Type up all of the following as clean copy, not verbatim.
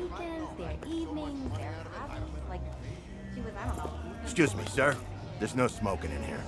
weekends, their evenings, their hobbies. Like, she was, I don't know. Excuse me, sir. There's no smoking in here.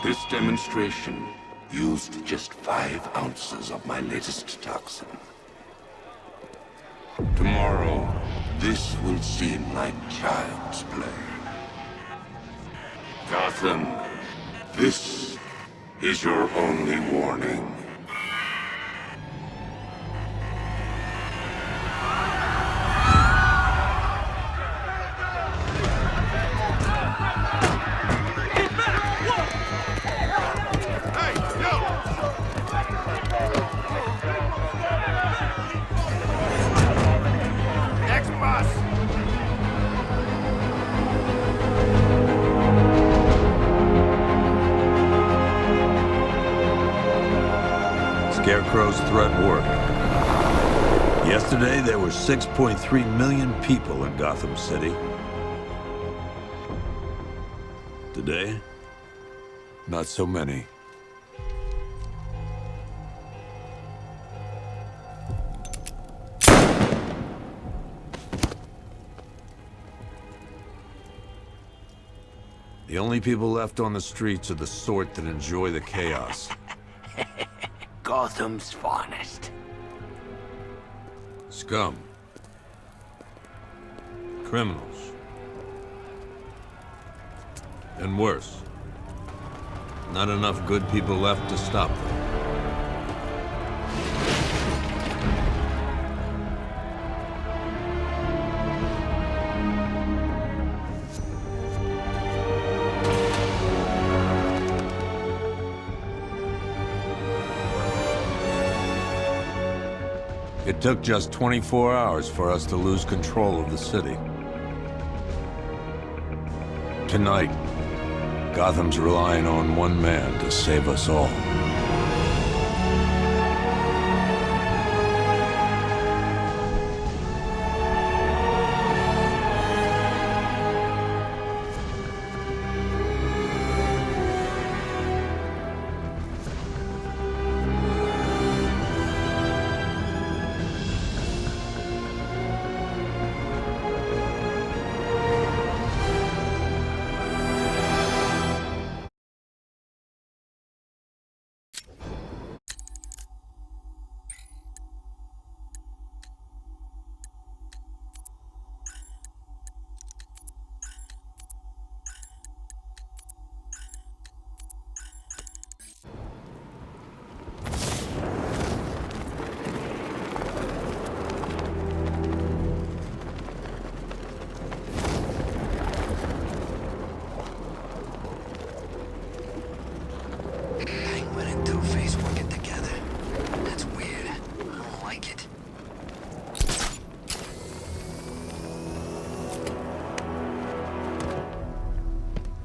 This demonstration used just 5 ounces of my latest toxin. Tomorrow, this will seem like child's play. Gotham, this is your only warning. Scarecrow's threat worked. Yesterday, there were 6.3 million people in Gotham City. Today, not so many. The only people left on the streets are the sort that enjoy the chaos. Gotham's finest. Scum. Criminals. And worse. Not enough good people left to stop them. It took just 24 hours for us to lose control of the city. Tonight, Gotham's relying on one man to save us all.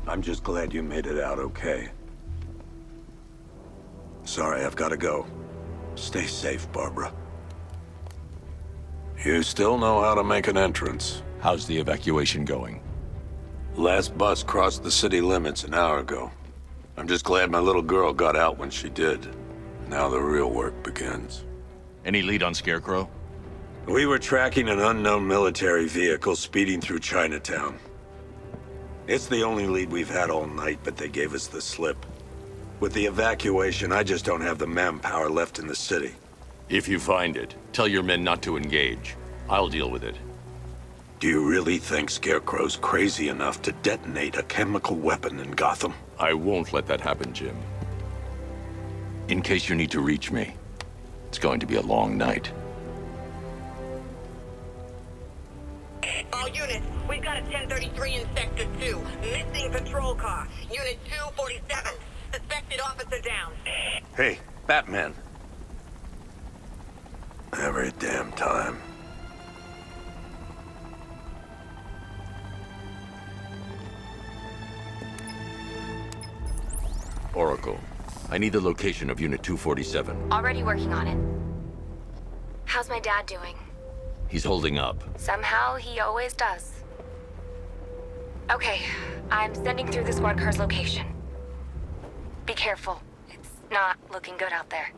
I'm just glad you made it out okay. Sorry, I've got to go. Stay safe, Barbara. You still know how to make an entrance. How's the evacuation going? Last bus crossed the city limits an hour ago. I'm just glad my little girl got out when she did. Now the real work begins. Any lead on Scarecrow? We were tracking an unknown military vehicle speeding through Chinatown. It's the only lead we've had all night, but they gave us the slip. With the evacuation, I just don't have the manpower left in the city. If you find it, tell your men not to engage. I'll deal with it. Do you really think Scarecrow's crazy enough to detonate a chemical weapon in Gotham? I won't let that happen, Jim. In case you need to reach me, it's going to be a long night. All units, we've got a 1033 in Sector 2. Missing patrol car. Unit 247. Suspected officer down. Hey, Batman. Every damn time. Oracle, I need the location of Unit 247. Already working on it. How's my dad doing? He's holding up. Somehow, he always does. Okay, I'm sending through the squad car's location. Be careful. It's not looking good out there.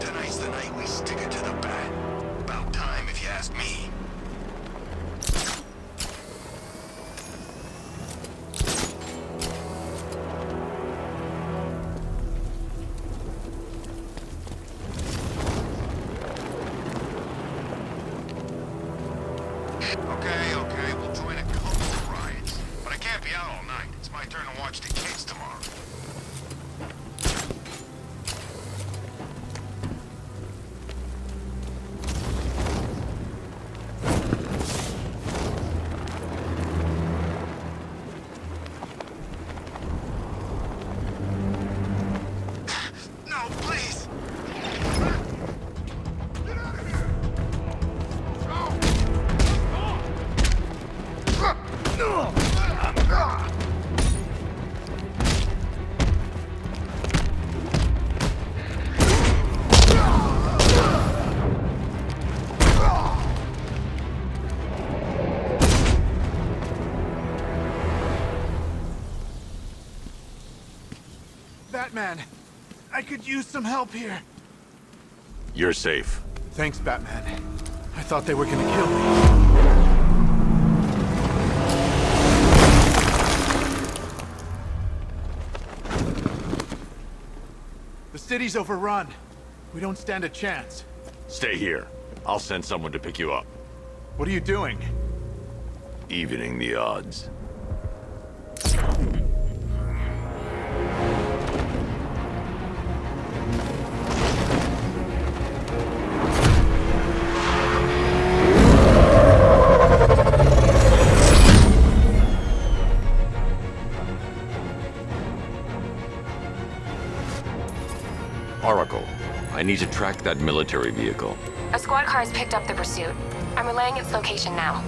Tonight's the night we stick it to the bat. About time, if you ask me. Okay, we'll join a couple of riots. But I can't be out all night. It's my turn to watch the kids tomorrow. No, please! Get out of here! Batman, I could use some help here. You're safe. Thanks, Batman. I thought they were gonna kill me. The city's overrun. We don't stand a chance. Stay here. I'll send someone to pick you up. What are you doing? Evening the odds. Oracle, I need to track that military vehicle. A squad car has picked up the pursuit. I'm relaying its location now.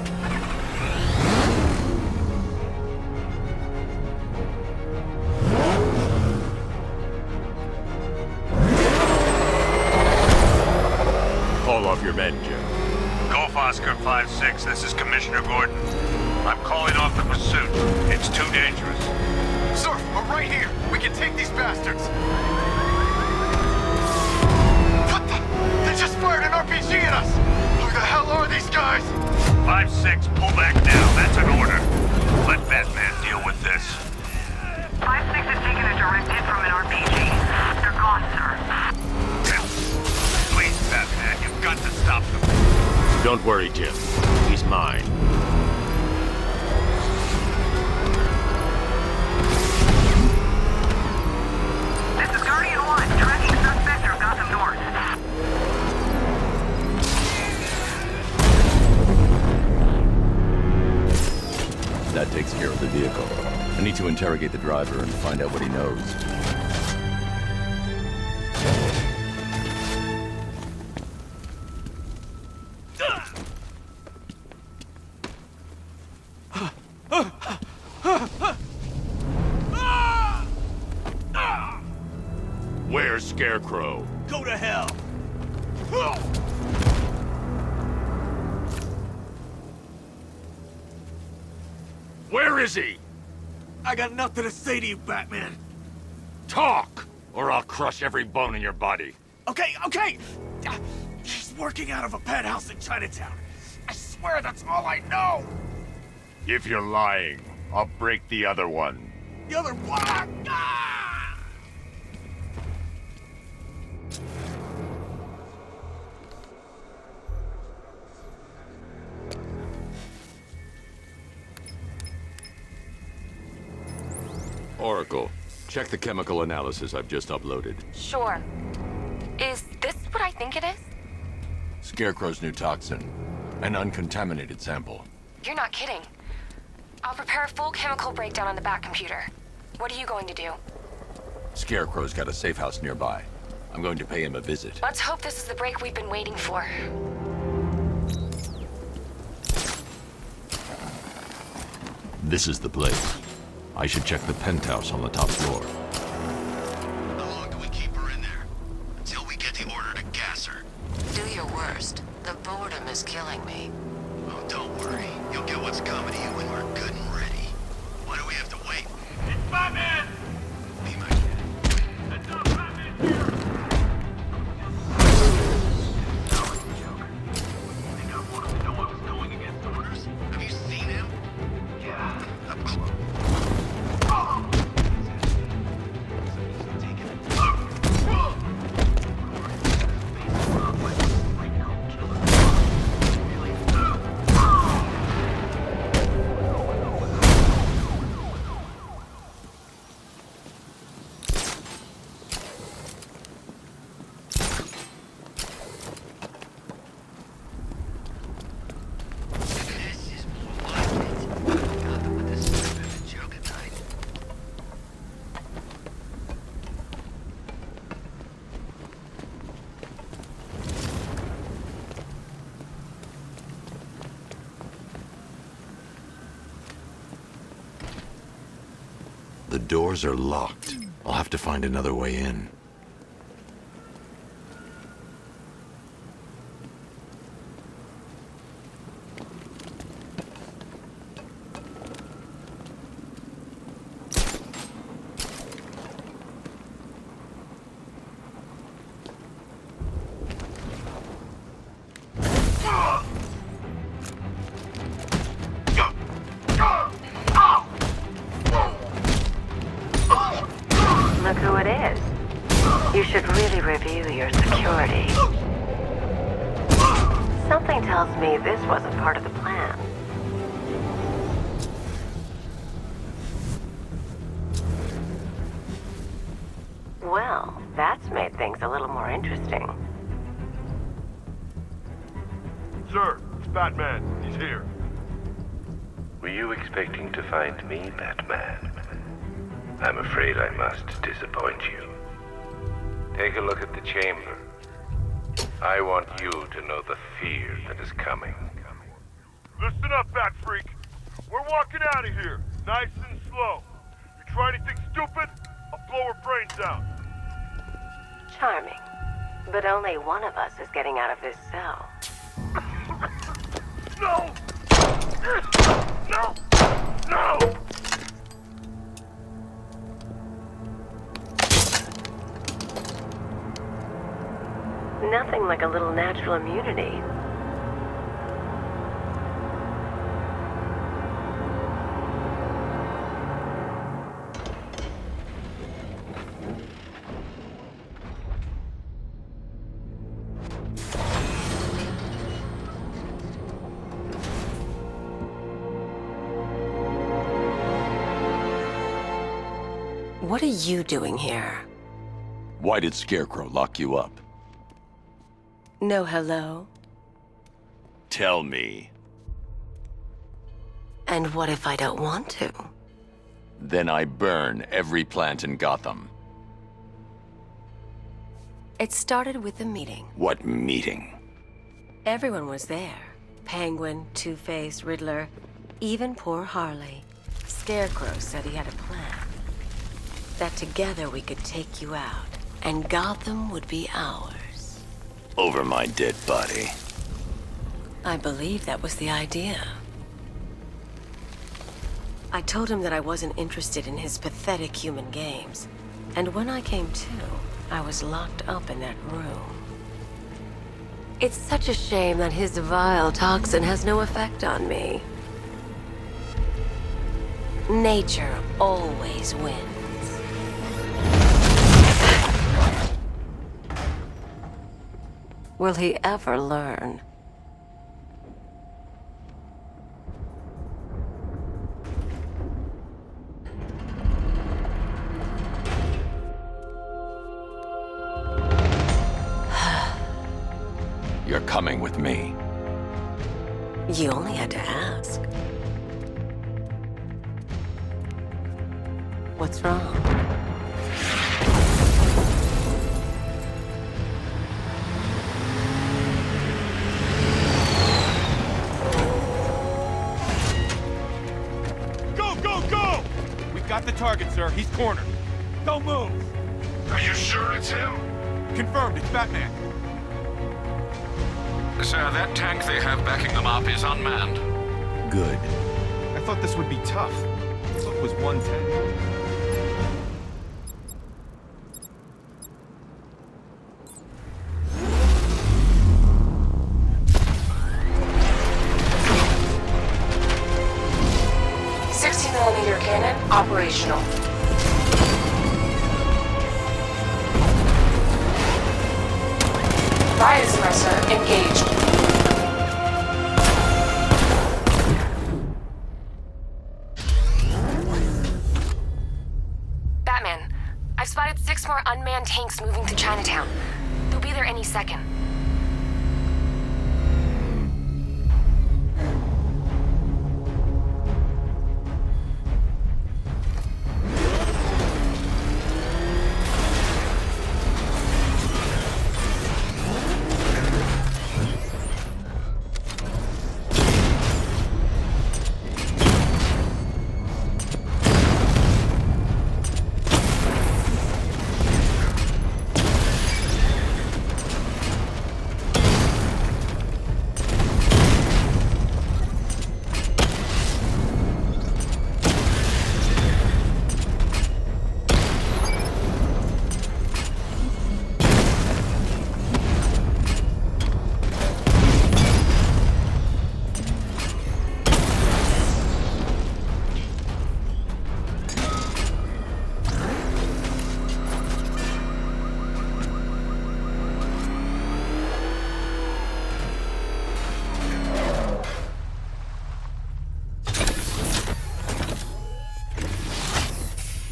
Call off your men, Jim. Golf Oscar 5-6, this is Commissioner Gordon. I'm calling off the pursuit. It's too dangerous. Sir, we're right here. We can take these bastards. What the? They just fired an RPG at us. Who the hell are these guys? 5-6, pull back now. That's an order. Let Batman deal with this. 5-6 has taken a direct hit from an RPG. They're gone, sir. Please, Batman, you've got to stop them. Don't worry, Jim. He's mine. This is Guardian 1, tracking suspect through Gotham North. That takes care of the vehicle. I need to interrogate the driver and find out what he knows. Where's Scarecrow? Go to hell. Where is he? I got nothing to say to you, Batman. Talk, or I'll crush every bone in your body. Okay. He's working out of a penthouse in Chinatown. I swear that's all I know. If you're lying, I'll break the other one. The other one! Ah! Oracle, check the chemical analysis I've just uploaded. Sure. Is this what I think it is? Scarecrow's new toxin. An uncontaminated sample. You're not kidding. I'll prepare a full chemical breakdown on the back computer. What are you going to do? Scarecrow's got a safe house nearby. I'm going to pay him a visit. Let's hope this is the break we've been waiting for. This is the place. I should check the penthouse on the top floor. How long do we keep her in there? Until we get the order to gas her. Do your worst. The boredom is killing me. Oh, don't worry. You'll get what's coming to you when we're good and ready. Why do we have to wait? It's Batman! Be my guest. It's not Batman here! Think I wanted to know I was going against orders? Have you seen him? Yeah, up close. The doors are locked. I'll have to find another way in. Look who it is. You should really review your security. Something tells me this wasn't part of the plan. Well, that's made things a little more interesting. Sir, it's Batman. He's here. Were you expecting to find me, Batman? I'm afraid I must disappoint you. Take a look at the chamber. I want you to know the fear that is coming. Listen up, Bat Freak. We're walking out of here, nice and slow. You try anything stupid, I'll blow her brains out. Charming. But only one of us is getting out of this cell. No! No! No! Nothing like a little natural immunity. What are you doing here? Why did Scarecrow lock you up? No hello? Tell me. And what if I don't want to? Then I burn every plant in Gotham. It started with a meeting. What meeting? Everyone was there. Penguin, Two-Face, Riddler, even poor Harley. Scarecrow said he had a plan. That together we could take you out, and Gotham would be ours. Over my dead body. I believe that was the idea. I told him that I wasn't interested in his pathetic human games. And when I came to, I was locked up in that room. It's such a shame that his vile toxin has no effect on me. Nature always wins. Will he ever learn? You're coming with me. You only had to ask. What's wrong? Go! We've got the target, sir. He's cornered. Don't move. Are you sure it's him? Confirmed, it's Batman. Sir, that tank they have backing them up is unmanned. Good. I thought this would be tough. Look was 110. Cannon operational. Fire suppressor engaged. Batman, I've spotted 6 more unmanned tanks moving to Chinatown. They'll be there any second.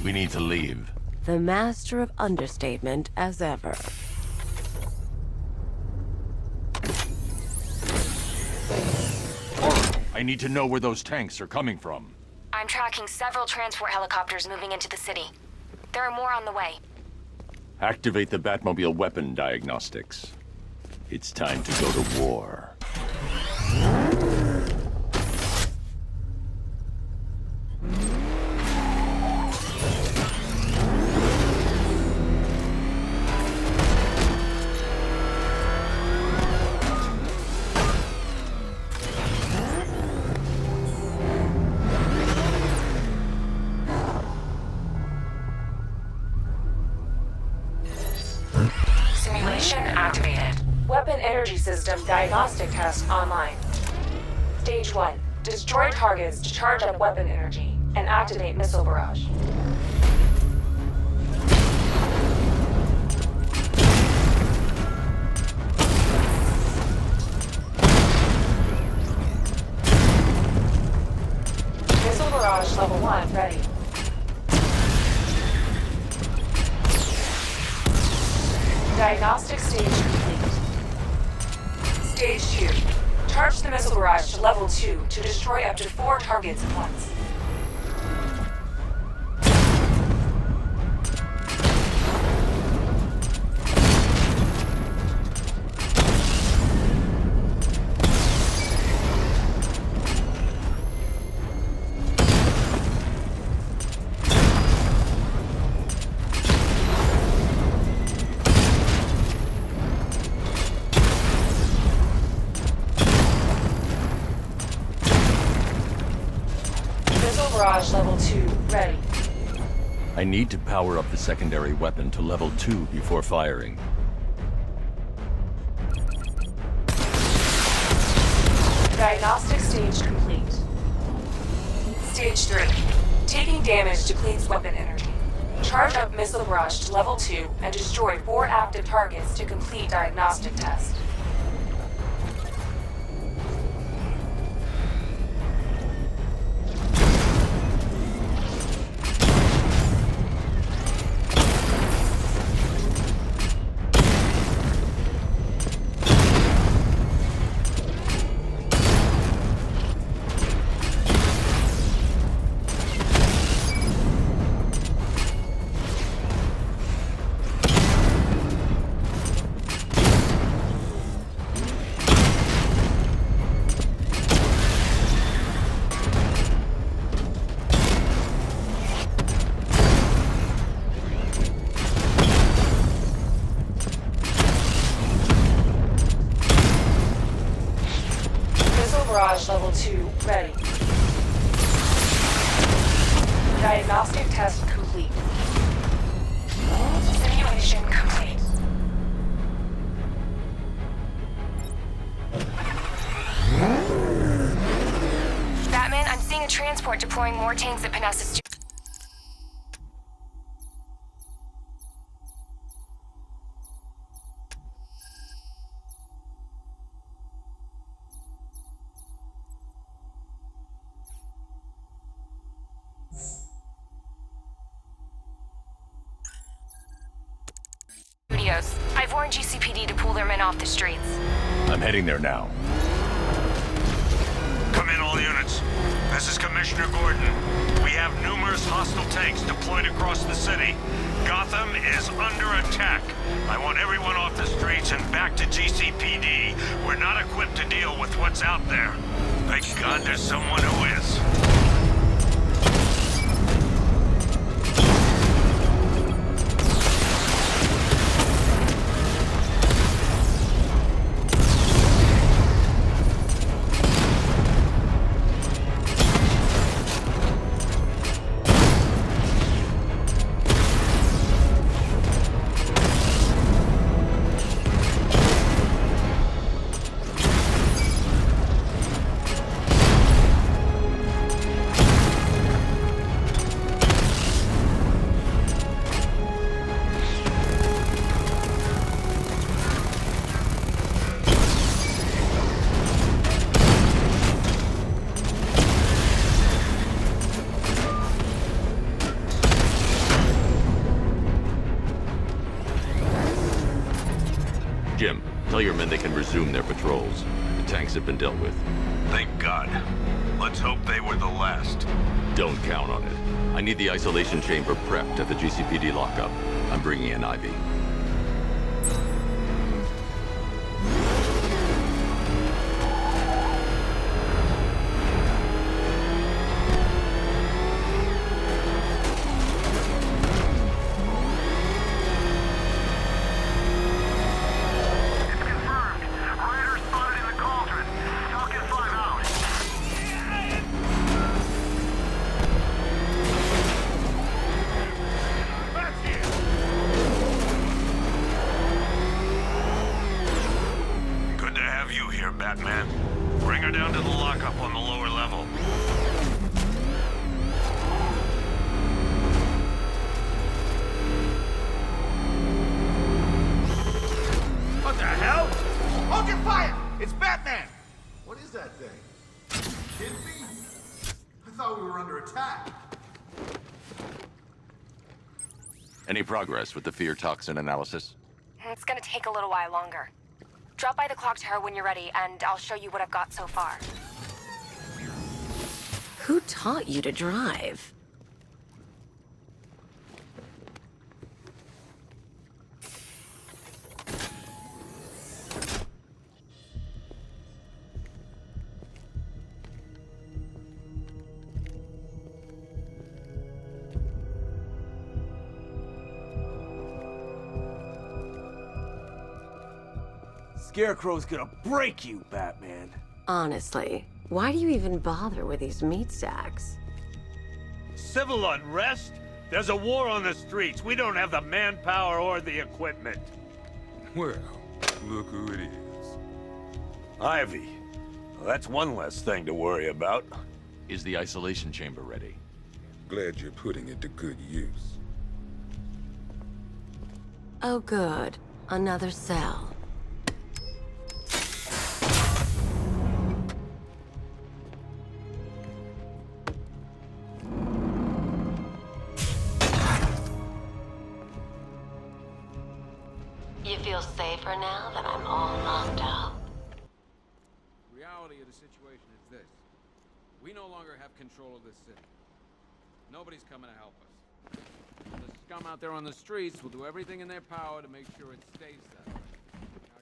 We need to leave. The master of understatement as ever. I need to know where those tanks are coming from. I'm tracking several transport helicopters moving into the city. There are more on the way. Activate the Batmobile weapon diagnostics. It's time to go to war. Simulation activated. Weapon energy system diagnostic test online. Stage 1. Destroy targets to charge up weapon energy and activate missile barrage. Missile barrage level 1 ready. Diagnostic stage complete. Stage 2. Charge the missile barrage to level 2 to destroy up to 4 targets at once. Barrage level 2 ready. I need to power up the secondary weapon to level 2 before firing. Diagnostic stage complete. Stage 3. taking damage depletes weapon energy. Charge up missile barrage to level 2 and destroy 4 active targets to complete diagnostic test. Barrage level 2 ready. Diagnostic test complete. Simulation complete. Batman, I'm seeing a transport deploying more tanks at Panessa's. I've warned GCPD to pull their men off the streets. I'm heading there now. Come in, all units. This is Commissioner Gordon. We have numerous hostile tanks deployed across the city. Gotham is under attack. I want everyone off the streets and back to GCPD. We're not equipped to deal with what's out there. Thank God there's someone who is. Jim, tell your men they can resume their patrols. The tanks have been dealt with. Thank God. Let's hope they were the last. Don't count on it. I need the isolation chamber prepped at the GCPD lockup. I'm bringing in Ivy. Batman. Bring her down to the lockup on the lower level. What the hell? Open fire! It's Batman! What is that thing? Kidding me? I thought we were under attack. Any progress with the fear toxin analysis? It's gonna take a little while longer. Drop by the clock tower when you're ready, and I'll show you what I've got so far. Who taught you to drive? Scarecrow's gonna break you, Batman. Honestly, why do you even bother with these meat sacks? Civil unrest? There's a war on the streets. We don't have the manpower or the equipment. Well, look who it is. Ivy. Well, that's one less thing to worry about. Is the isolation chamber ready? Glad you're putting it to good use. Oh, good. Another cell. You feel safer now that I'm all locked up? Reality of the situation is this. We no longer have control of this city. Nobody's coming to help us. The scum out there on the streets will do everything in their power to make sure it stays that way. Now,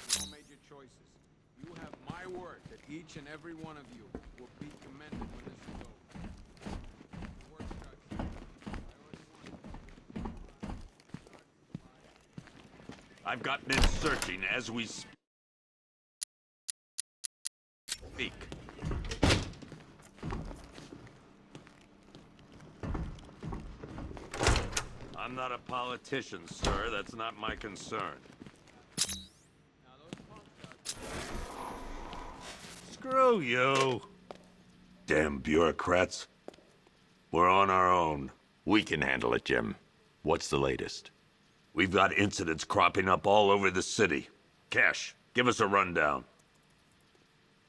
you all made your choices. You have my word that each and every one of you will be commended when this is over. The work starts. I've gotten in searching as we speak. I'm not a politician, sir. That's not my concern. Screw you. Damn bureaucrats. We're on our own. We can handle it, Jim. What's the latest? We've got incidents cropping up all over the city. Cash, give us a rundown.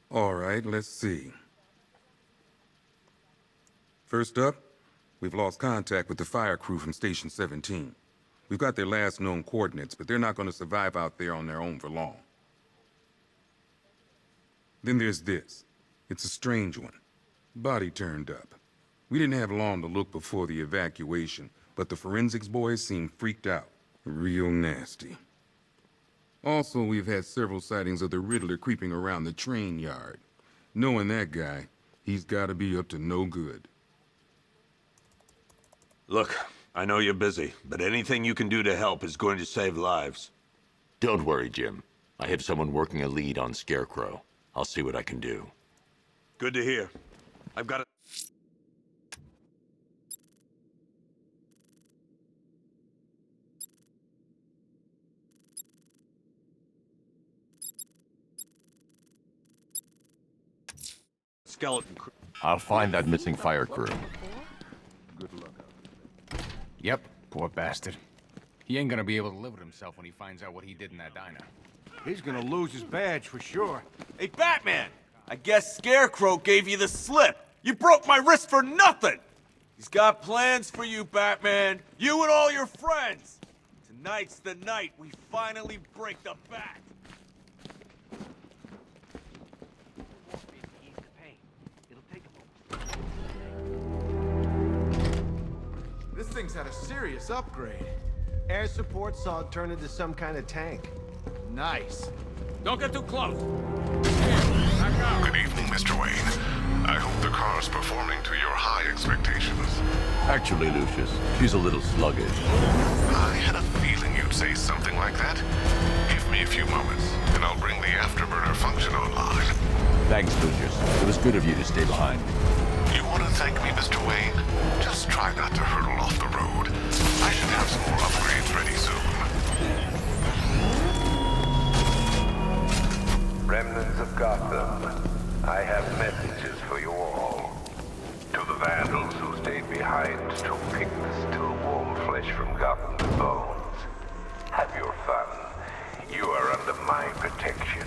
All right, let's see. First up, we've lost contact with the fire crew from Station 17. We've got their last known coordinates, but they're not going to survive out there on their own for long. Then there's this. It's a strange one. Body turned up. We didn't have long to look before the evacuation, but the forensics boys seemed freaked out. Real nasty. Also, we've had several sightings of the Riddler creeping around the train yard. Knowing that guy, he's gotta be up to no good. Look, I know you're busy, but anything you can do to help is going to save lives. Don't worry, Jim. I have someone working a lead on Scarecrow. I'll see what I can do. Good to hear. I've got a... skeleton crew. I'll find that missing fire crew. Good luck. Yep, poor bastard. He ain't gonna be able to live with himself when he finds out what he did in that diner. He's gonna lose his badge for sure. Hey, Batman! I guess Scarecrow gave you the slip. You broke my wrist for nothing! He's got plans for you, Batman. You and all your friends. Tonight's the night we finally break the Bat. This thing's had a serious upgrade. Air support saw it turn into some kind of tank. Nice. Don't get too close. Good evening, Mr. Wayne. I hope the car's performing to your high expectations. Actually, Lucius, she's a little sluggish. I had a feeling you'd say something like that. Give me a few moments, and I'll bring the afterburner function online. Thanks, Lucius. It was good of you to stay behind. You want to thank me, Mr. Wayne? Just try not to hurtle off the road. I should have some more upgrades ready soon. Remnants of Gotham, I have messages for you all. To the vandals who stayed behind to pick the still warm flesh from Gotham's bones, have your fun. You are under my protection.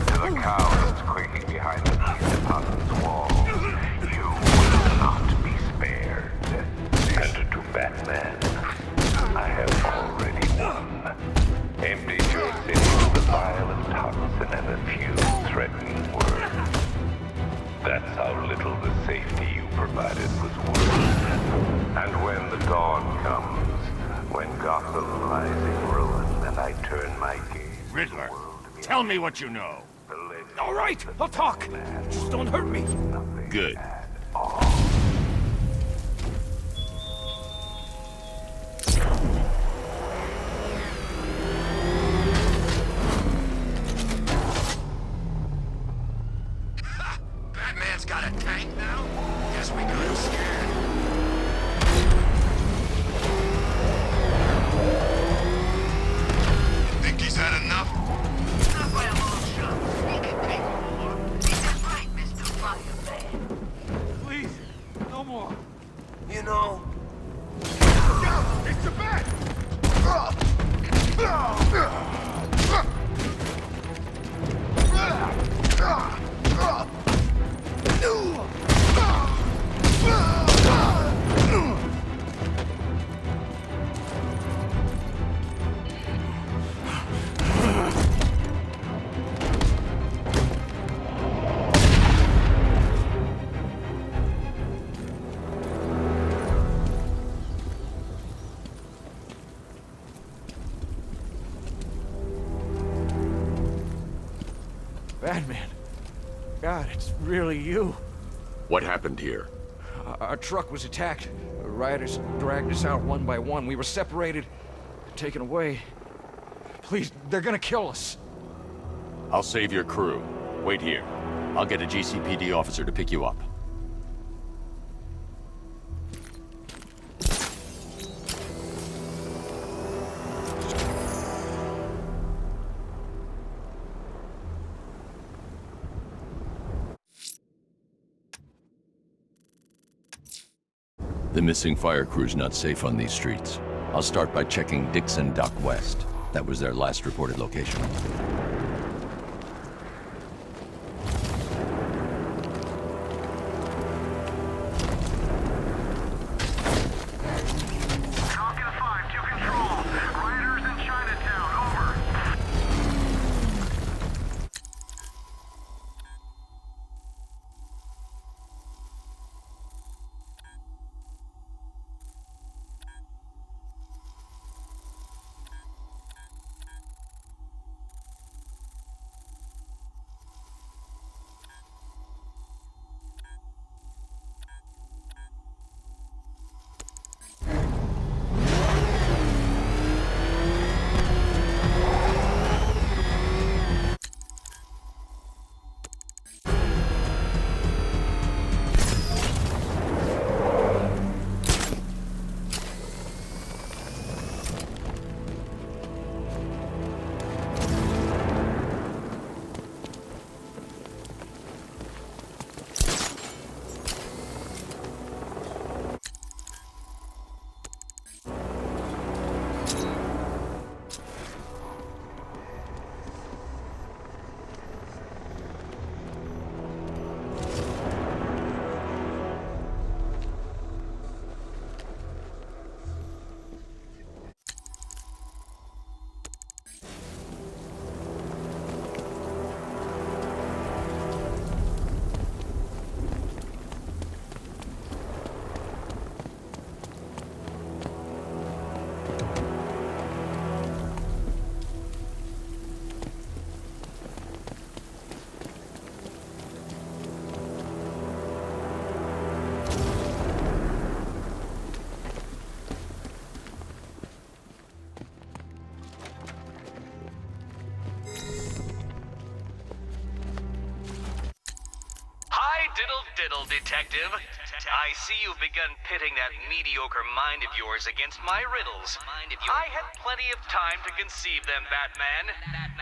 To the cowards quaking behind the police department's walls, you will not be spared. And to Batman, I have already won. Emptied your city with the violent toxin and a few threatening words. That's how little the safety you provided was worth. And when the dawn comes, when Gotham lies in ruin and I turn my gaze... Riddler, tell me what you know. All right, I'll talk. Just don't hurt me. Good. Batman's got a tank now? Guess we got him scared. You think he's had enough? Not by a long shot. He can take more. Is that right, Mr. Fireman? you know? It's the bat! Batman. God, it's really you. What happened here? Our truck was attacked. Rioters dragged us out one by one. We were separated, taken away. Please, they're gonna kill us. I'll save your crew. Wait here. I'll get a GCPD officer to pick you up. The missing fire crew's not safe on these streets. I'll start by checking Dixon Dock West. That was their last reported location. Falcon 5 to control. Rioters in Chinatown, over. Diddle, detective. I see you've begun pitting that mediocre mind of yours against my riddles. I had plenty of time to conceive them, Batman.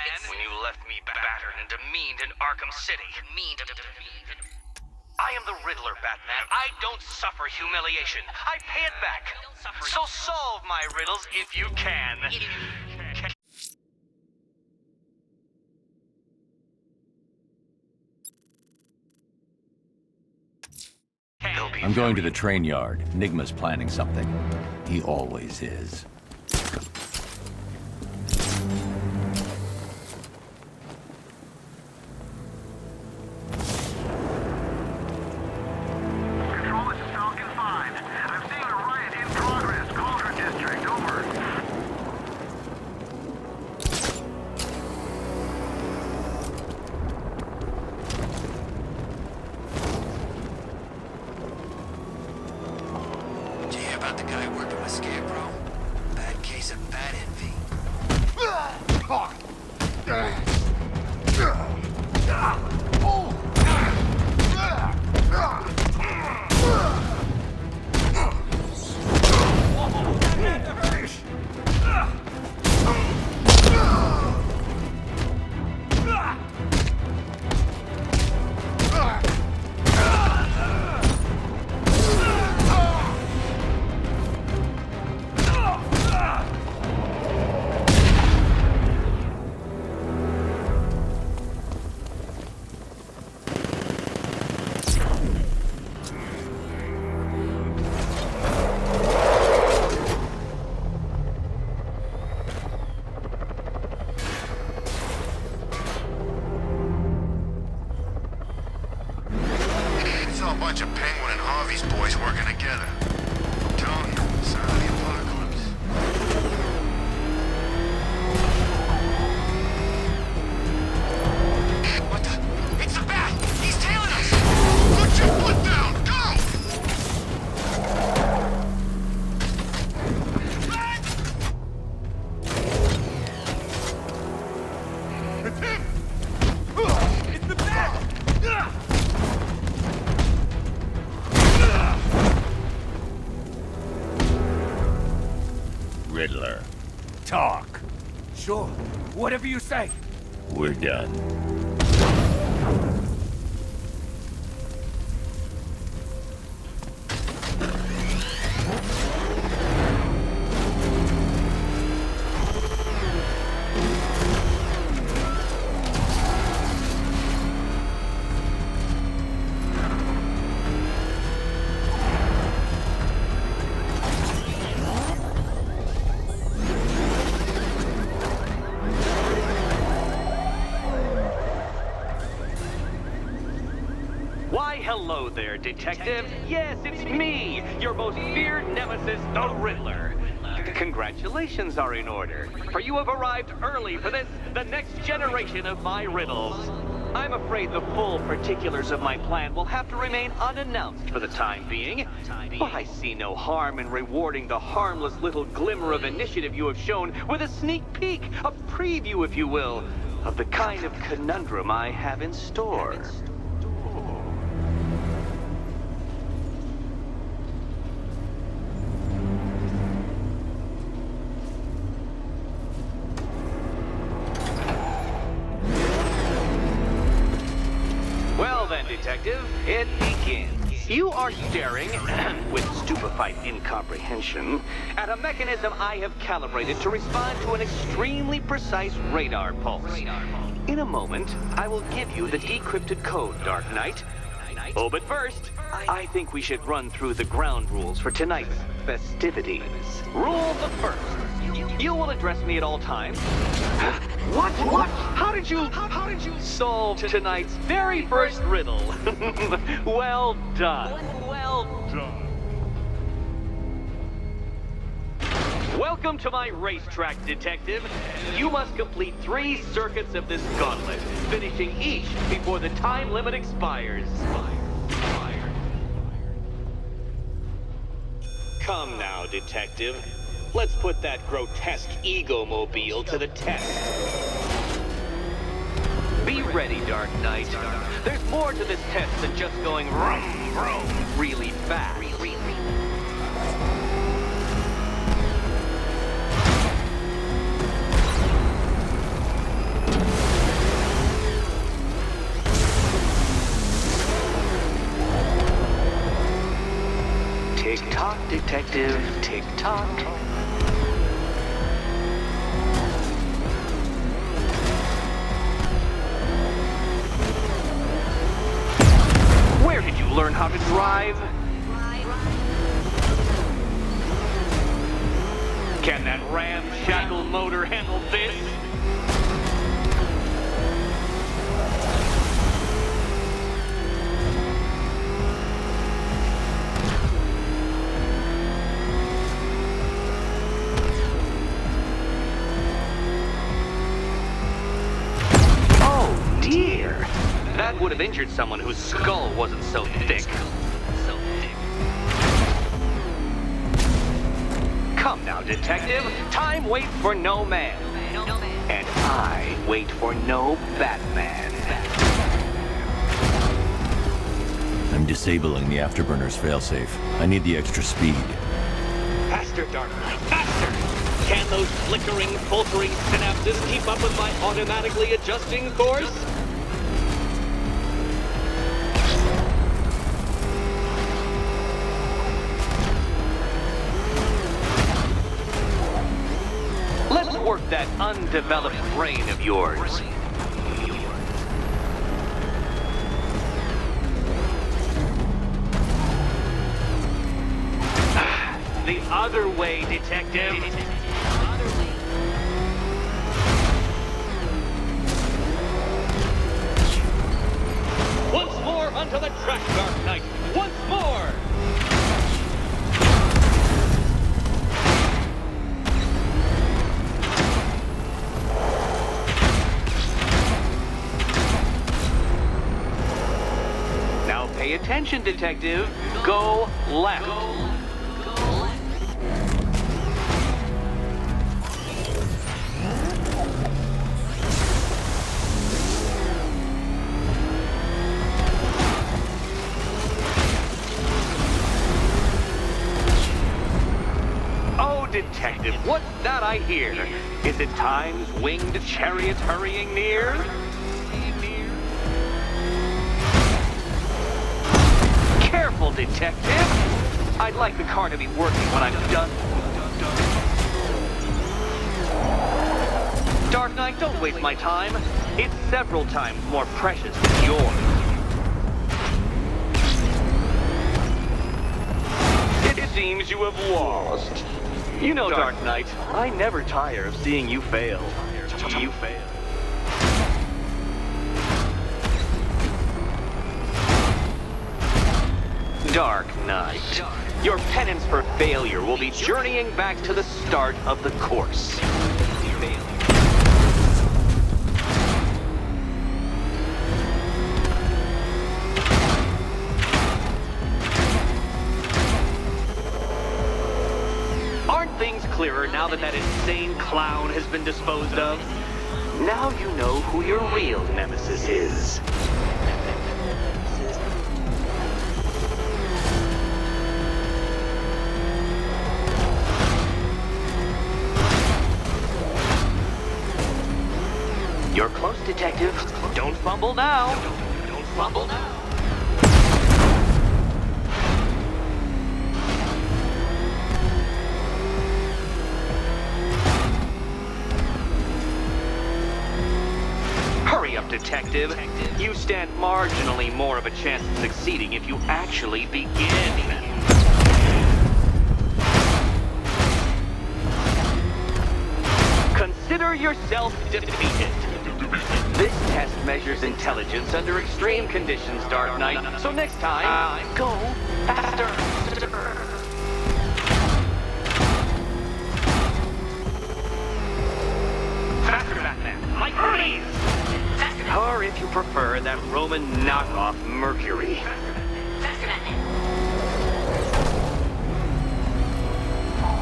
It's when you left me battered and demeaned in Arkham City. I am the Riddler, Batman. I don't suffer humiliation. I pay it back. So solve my riddles if you can. I'm going to the train yard. Nigma's planning something. He always is. Control, this is Falcon 5. I'm seeing a riot in progress. Cauldron District, over. About the guy working with Scarecrow? Bad case of bat envy. Riddler. Talk. Sure. Whatever you say. We're done. Why, hello there, Detective. Yes, it's me, your most feared nemesis, the Riddler. Congratulations are in order, for you have arrived early for this, the next generation of my riddles. I'm afraid the full particulars of my plan will have to remain unannounced for the time being, but I see no harm in rewarding the harmless little glimmer of initiative you have shown with a sneak peek, a preview, if you will, of the kind of conundrum I have in store. Well then, Detective, it begins. You are staring, with stupefied incomprehension, at a mechanism I have calibrated to respond to an extremely precise radar pulse. In a moment, I will give you the decrypted code, Dark Knight. Oh, but first, I think we should run through the ground rules for tonight's festivities. Rule the first. You will address me at all times. What? How did you solve tonight's very first riddle? Well done. Welcome to my racetrack, Detective. You must complete 3 circuits of this gauntlet, finishing each before the time limit expires. Come now, Detective. Let's put that grotesque ego-mobile to the test. Be ready, Dark Knight. There's more to this test than just going vroom, vroom really fast. Tick-tock, Detective, tick-tock. Where did you learn how to drive? Can that ramshackle motor handle this? Oh dear! That would have injured someone whose skull wasn't so thick. Come now, Detective. Time waits for no man. And I wait for no Batman. I'm disabling the afterburner's failsafe. I need the extra speed. Faster, Dark Knight, faster! Can those flickering, faltering synapses keep up with my automatically adjusting course? Let's work that undeveloped brain of yours. The other way, Detective. Once more onto the track, Dark Knight. Once more! Now pay attention, Detective. Go left. Oh detective, what's that I hear? Is it time's winged chariots hurrying near? Careful, detective! I'd like the car to be working when I'm done. Dark Knight, don't waste my time. It's several times more precious than yours. It seems you have lost. You know, Dark Knight, I never tire of seeing you fail. You fail. Dark Knight, your penance for failure will be journeying back to the start of the course. Aren't things clearer now that that insane clown has been disposed of? Now you know who your real nemesis is. You're close, detective. Don't fumble now. Don't fumble now. Hurry up, detective. You stand marginally more of a chance of succeeding if you actually begin. Consider yourself defeated. This test measures intelligence under extreme conditions, Dark Knight. So next time, go faster. Faster, Batman. Like Hermes. Or if you prefer, that Roman knockoff Mercury. Faster, Batman.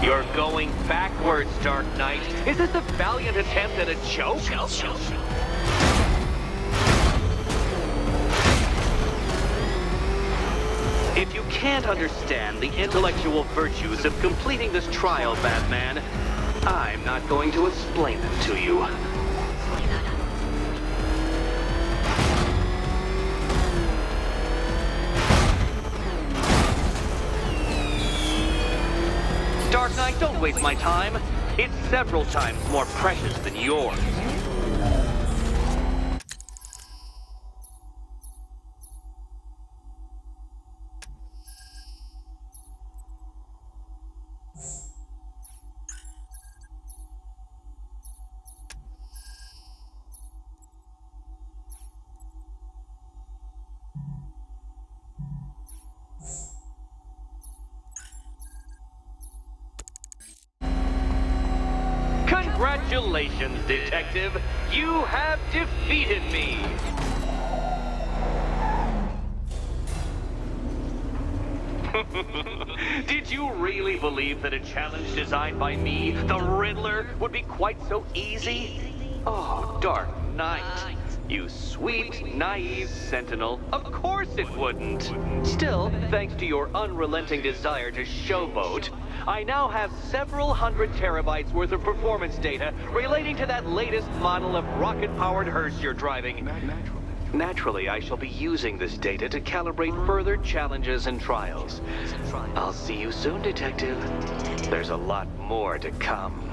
You're going backwards, Dark Knight. Is this a valiant attempt at a joke? If you can't understand the intellectual virtues of completing this trial, Batman, I'm not going to explain them to you. Dark Knight, don't waste my time. It's several times more precious than yours. Congratulations, detective. You have defeated me. Did you really believe that a challenge designed by me, the Riddler, would be quite so easy? Oh, Dark Knight. You sweet, naive sentinel. Of course it wouldn't. Still, thanks to your unrelenting desire to showboat, I now have several hundred terabytes worth of performance data relating to that latest model of rocket-powered hearse you're driving. Naturally, I shall be using this data to calibrate further challenges and trials. I'll see you soon, detective. There's a lot more to come.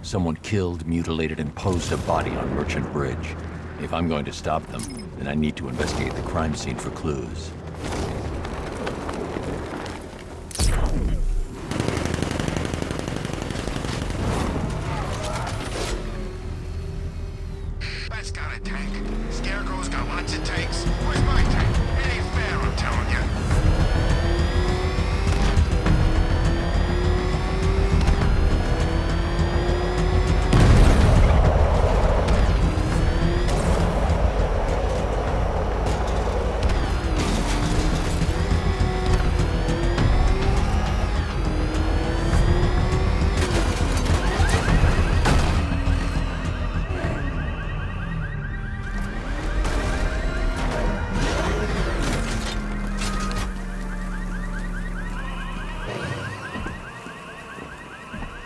Someone killed, mutilated, and posed a body on Merchant Bridge. If I'm going to stop them, then I need to investigate the crime scene for clues. That's got a tank. Scarecrow's got lots of tanks. Where's my tank? It ain't fair, I'm telling you.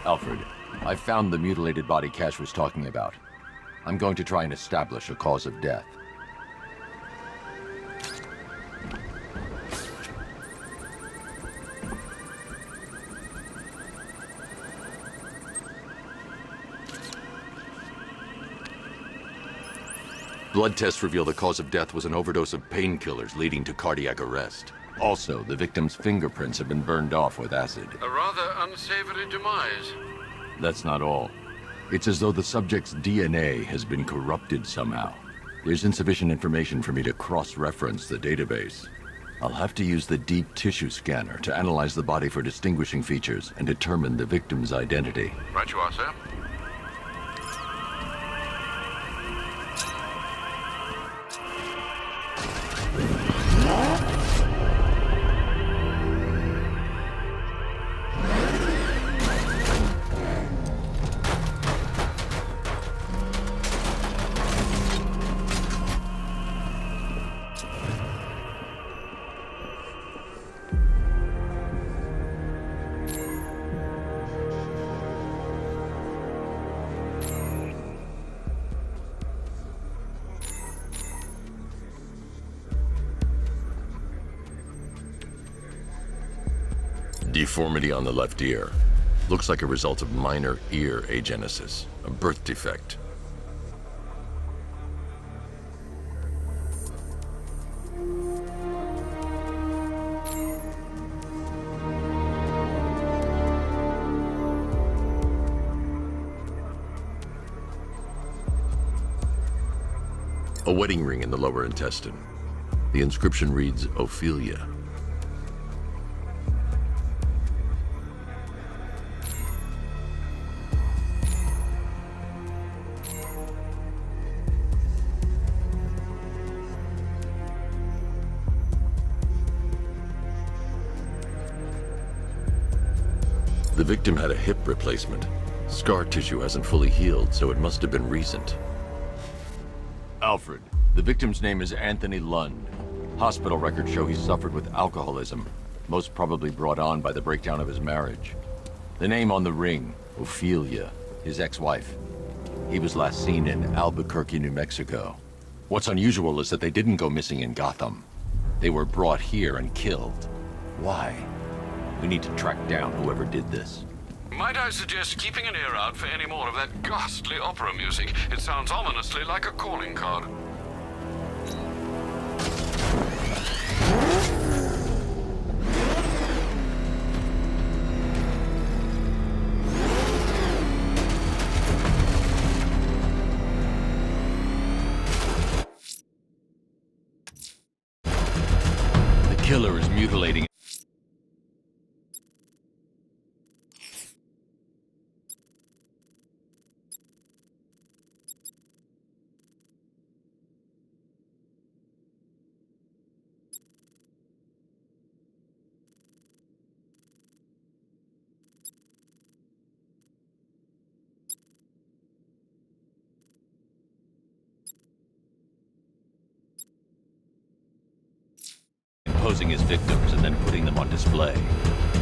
Alfred, I found the mutilated body Cash was talking about. I'm going to try and establish a cause of death. Blood tests reveal the cause of death was an overdose of painkillers leading to cardiac arrest. Also, the victim's fingerprints have been burned off with acid. A rather unsavory demise. That's not all. It's as though the subject's DNA has been corrupted somehow. There's insufficient information for me to cross-reference the database. I'll have to use the deep tissue scanner to analyze the body for distinguishing features and determine the victim's identity. Right you are, sir. Deformity on the left ear. Looks like a result of minor ear agenesis, a birth defect. A wedding ring in the lower intestine. The inscription reads, Ophelia. The victim had a hip replacement. Scar tissue hasn't fully healed, so it must have been recent. Alfred, the victim's name is Anthony Lund. Hospital records show he suffered with alcoholism, most probably brought on by the breakdown of his marriage. The name on the ring, Ophelia, his ex-wife. He was last seen in Albuquerque, New Mexico. What's unusual is that they didn't go missing in Gotham. They were brought here and killed. Why? We need to track down whoever did this. Might I suggest keeping an ear out for any more of that ghastly opera music? It sounds ominously like a calling card. The killer is mutilating. Posing as victims and then putting them on display.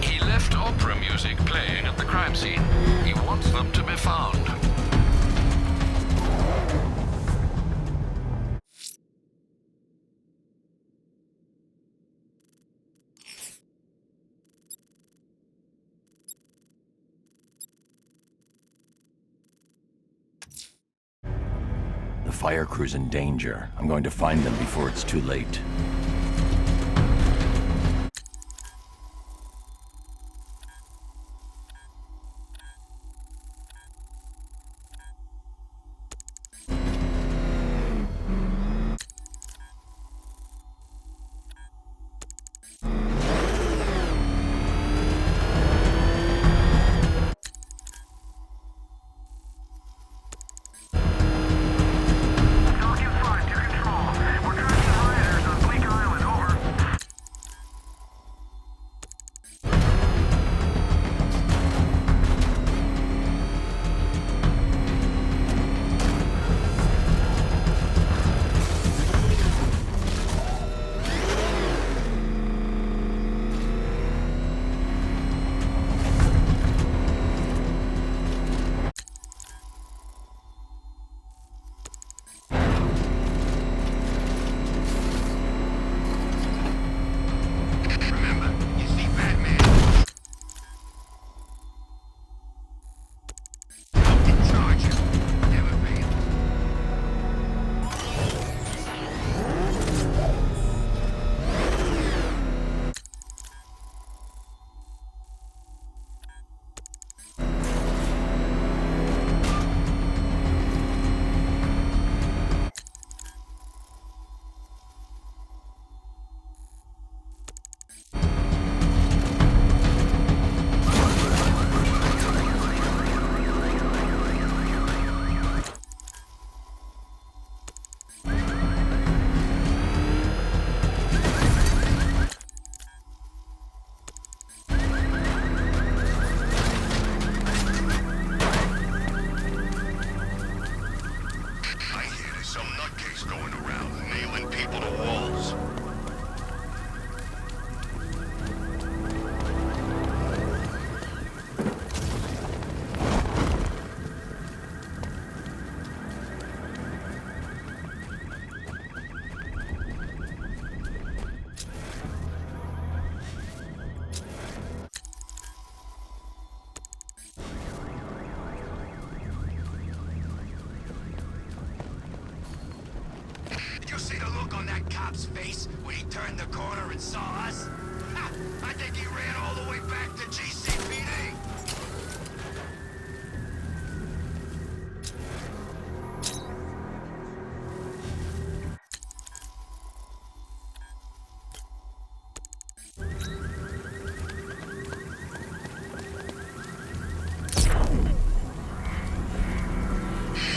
He left opera music playing at the crime scene. He wants them to be found. fire crew's in danger. I'm going to find them before it's too late. Cop's face when he turned the corner and saw us? Ha! I think he ran all the way back to GCPD!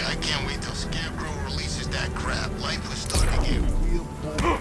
I can't wait till Scarecrow releases that crap. Life was starting to get real boring.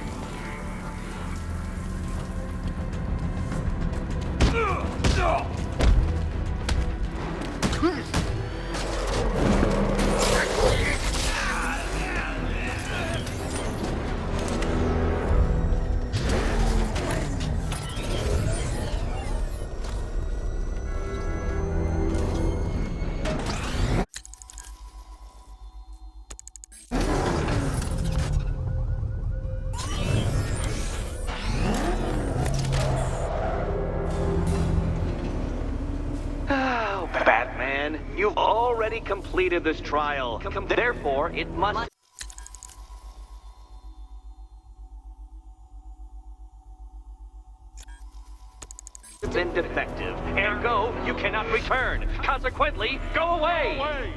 Batman, you've already completed this trial. Therefore, it must... been defective. Ergo, you cannot return. Consequently, go away!